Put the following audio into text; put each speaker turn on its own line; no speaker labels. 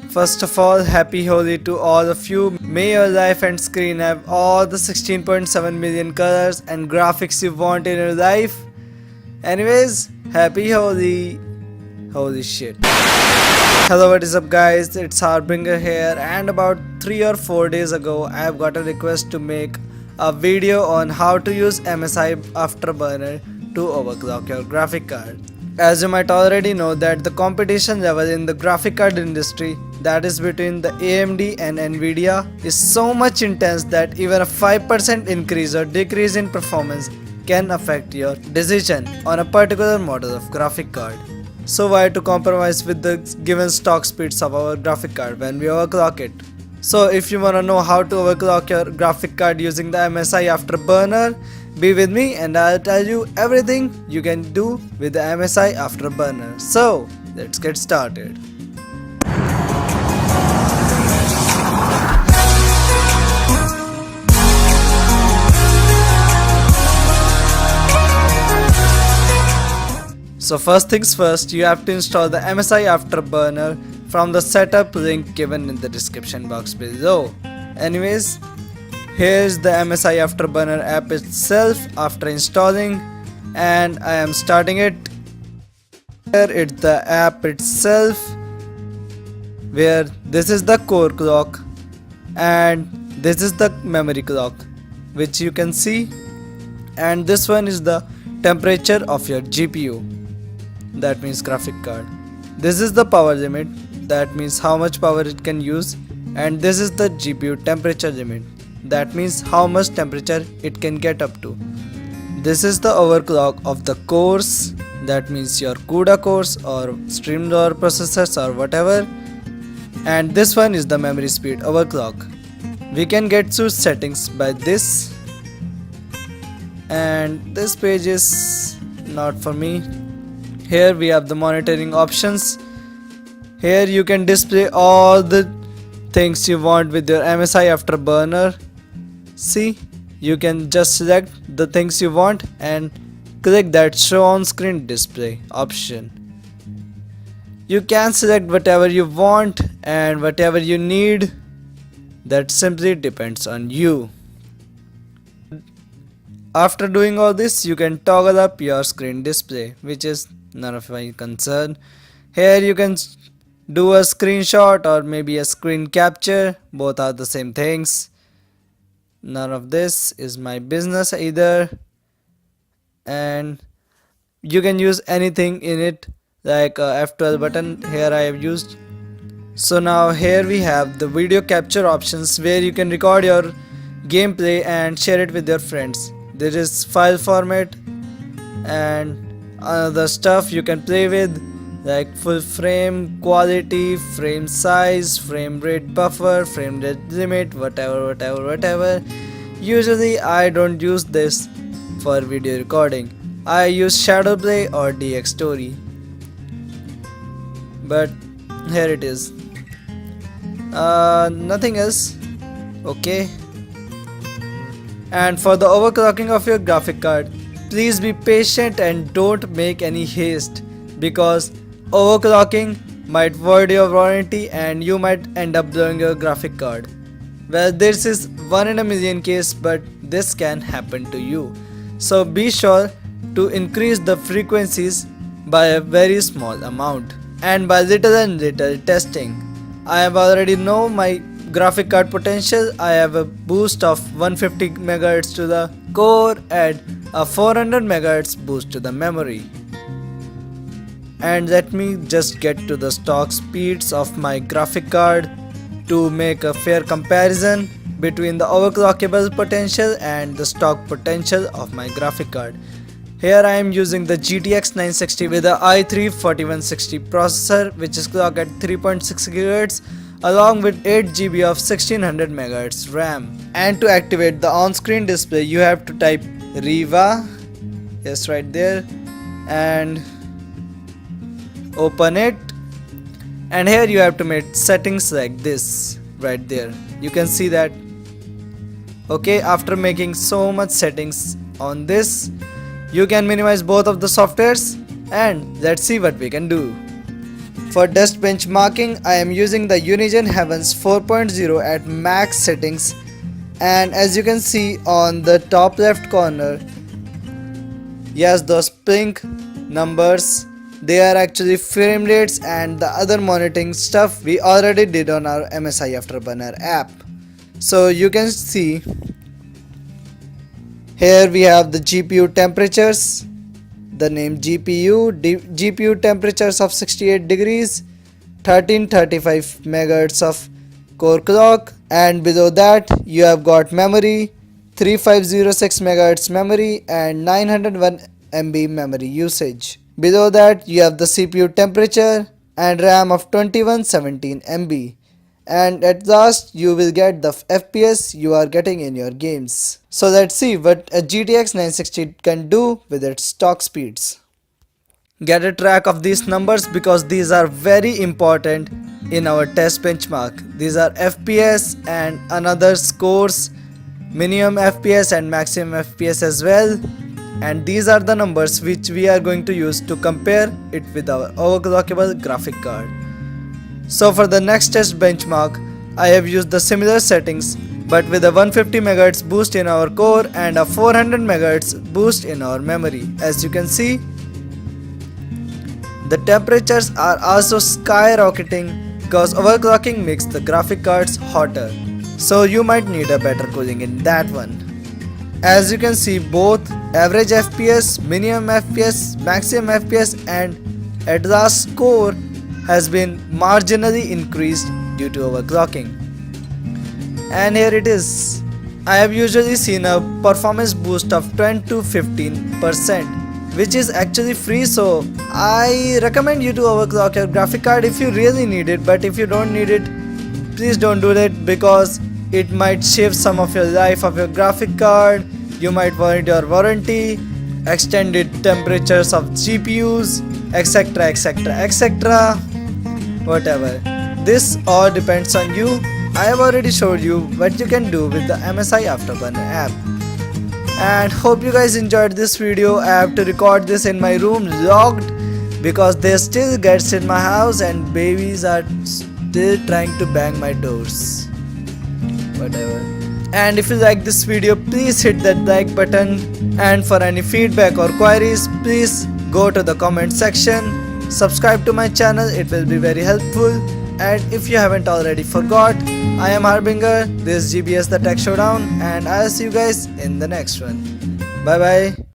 First of all, happy Holi to all of you. May your life and screen have all the 16.7 million colors and graphics you want in your life. Anyways, happy Holi. Holy shit. Hello, what is up guys, it's Harbinger here, and about 3 or 4 days ago I have got a request to make a video on how to use MSI Afterburner to overclock your graphic card. As you might already know that the competition level in the graphic card industry, that is between the AMD and Nvidia, is so much intense that even a 5% increase or decrease in performance can affect your decision on a particular model of graphic card. So why to compromise with the given stock speeds of our graphic card when we overclock it? So if you wanna know how to overclock your graphic card using the MSI Afterburner, be with me and I'll tell you everything you can do with the MSI Afterburner. So let's get started. So first things first, you have to install the MSI Afterburner from the setup link given in the description box below. Anyways, here's the MSI Afterburner app itself after installing, and I am starting it. Here it's the app itself, where this is the core clock and this is the memory clock, which you can see, and this one is the temperature of your GPU. That means graphic card. This is the power limit, that means how much power it can use, and this is the GPU temperature limit, that means how much temperature it can get up to. This is the overclock of the cores, that means your CUDA cores or streamliner processors or whatever, and this one is the memory speed overclock. We can get to settings by this, and this page is not for me. Here we have the monitoring options. Here you can display all the things you want with your MSI Afterburner. See, you can just select the things you want and click that show on screen display option. You can select whatever you want and whatever you need. That simply depends on you. After doing all this, you can toggle up your screen display, which is none of my concern. Here you can do a screenshot or maybe a screen capture, both are the same things. None of this is my business either, and you can use anything in it, like a F12 button here I have used. So now here we have the video capture options, where you can record your gameplay and share it with your friends. There is file format and other stuff you can play with, like full frame quality, frame size, frame rate buffer, frame rate limit, whatever. Usually I don't use this for video recording. I use shadow play or DX story, but here it is. Nothing else. Okay. And for the overclocking of your graphic card, please be patient and don't make any haste, because overclocking might void your warranty and you might end up blowing your graphic card. Well, this is 1 in a million case, but this can happen to you. So be sure to increase the frequencies by a very small amount and by little and little testing. I have already know my graphic card potential. I have a boost of 150 MHz to the core and a 400 MHz boost to the memory. And let me just get to the stock speeds of my graphic card to make a fair comparison between the overclockable potential and the stock potential of my graphic card. Here I am using the GTX 960 with the i3-4160 processor, which is clocked at 3.6 GHz along with 8 GB of 1600 MHz RAM. And to activate the on-screen display, you have to type Riva, yes, right there, and open it. And here you have to make settings like this right there. You can see that. Okay, after making so much settings on this, you can minimize both of the softwares, and let's see what we can do. For dust benchmarking, I am using the Unigen Heavens 4.0 at max settings, and as you can see on the top left corner, yes, those pink numbers, they are actually frame rates and the other monitoring stuff we already did on our MSI Afterburner app. So you can see here we have the GPU temperatures, the name GPU temperatures of 68 degrees, 1335 MHz of core clock, and below that you have got memory, 3506 MHz memory and 901 MB memory usage. Below that you have the CPU temperature and RAM of 2117 MB. And at last you will get the FPS you are getting in your games. So let's see what a GTX 960 can do with its stock speeds. Get a track of these numbers because these are very important in our test benchmark. These are FPS and another scores, minimum FPS and maximum FPS as well. And these are the numbers which we are going to use to compare it with our overclockable graphic card. So for the next test benchmark, I have used the similar settings but with a 150 MHz boost in our core and a 400 MHz boost in our memory. As you can see, the temperatures are also skyrocketing because overclocking makes the graphic cards hotter. So you might need a better cooling in that one. As you can see, both average FPS, minimum FPS, maximum FPS and at last score has been marginally increased due to overclocking. And here it is. I have usually seen a performance boost of 10 to 15%, which is actually free, so I recommend you to overclock your graphic card if you really need it, but if you don't need it, please don't do that because it might shave some of your life of your graphic card. You might warrant your warranty, extended temperatures of GPUs, etc, etc, etc, whatever. This all depends on you. I have already showed you what you can do with the MSI Afterburner app. And hope you guys enjoyed this video. I have to record this in my room locked because there's still guests in my house and babies are still trying to bang my doors. Whatever. And if you like this video, please hit that like button, and for any feedback or queries, please go to the comment section. Subscribe to my channel, it will be very helpful. And if you haven't already forgot, I am Harbinger, this is GBS the Tech Showdown, and I'll see you guys in the next one. Bye bye.